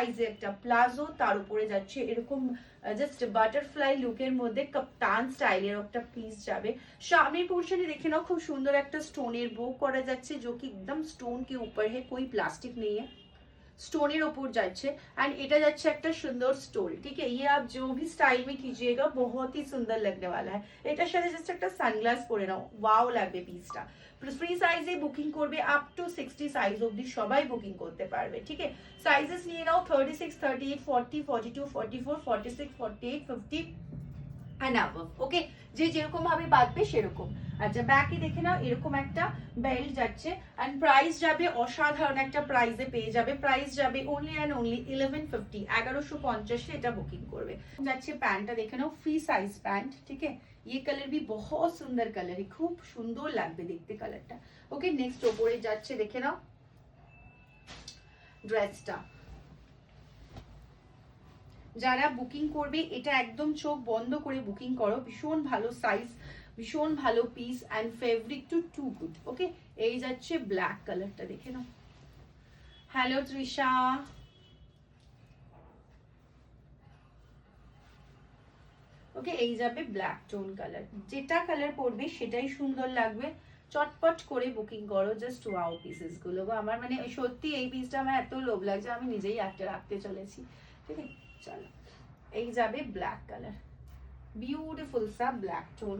সাইজে একটা প্লাজো, তার উপরে যাচ্ছে এরকম জাস্ট বাটারফ্লাই লুকের মধ্যে কাপ্তান স্টাইলের একটা পিস যাবে। সামনের পোর্শনে দেখে নাও খুব সুন্দর একটা স্টোনের বো করা যাচ্ছে, जो कि एकदम स्टोन के ऊपर है, कोई प्लास्टिक नहीं है, स्टोन ऊपर जाच्छे। एंड এটা যাচ্ছে একটা সুন্দর স্টোল, ठीक है। ये आप जो भी स्टाइल में कीजिएगा बहुत ही सुंदर लगने वाला है। এটার সাথে জাস্ট একটা সানগ্লাস পরে নাও, ওয়াও লাগবে পিসটা। ফ্রি সাইজে বুকিং করবে, আপ টু 60 সাইজ অবধি সবাই বুকিং করতে পারবে, ঠিক আছে। সাইজেস নিয়ে নাও 36, 38, 40, 42, 44, 46, 48, 50 and above, ওকে। যে যেরকম ভাবে বাঁধবে সেরকম। আচ্ছা ব্যাকে দেখে নাও এরকম একটা বেল্ট যাচ্ছে, এন্ড প্রাইস যাবে অসাধারণ একটা প্রাইসে পেয়ে যাবে। প্রাইস যাবে অনলি এন্ড অনলি 1150, 1150 এটা বুকিং করবে। যাচ্ছে প্যান্টটা দেখে নাও, ফ্রি সাইজ প্যান্ট, ঠিক আছে। ये कलर भी बहुत सुंदर कलर है, খুব সুন্দর লাগবে দেখতে কালারটা, ওকে। নেক্সট ওপরে যাচ্ছে দেখে নাও ড্রেসটা। যারা বুকিং করবে এটা একদম চোখ বন্ধ করে বুকিং করো, ভীষণ ভালো সাইজ, ভীষণ ভালো piece and fabric too good, okay. এই যাচ্ছে ব্ল্যাক কালারটা দেখে নাও। হ্যালো তৃষা, ওকে। এই যাবে ব্ল্যাক টোন কালার, যেটা কালার পরবে সেটাই সুন্দর লাগবে। চটপট করে বুকিং করো, জাস্ট ওয়াও পিসেস গুলো। আমার মানে সত্যি এই পিসটা আমার এত লোভ লাগছে, আমি নিজেই একটা রাখতে চলেছি, ঠিক আছে। চলো এই যাবে ব্ল্যাক কালার, বিউটিফুল সা ব্ল্যাক টোন।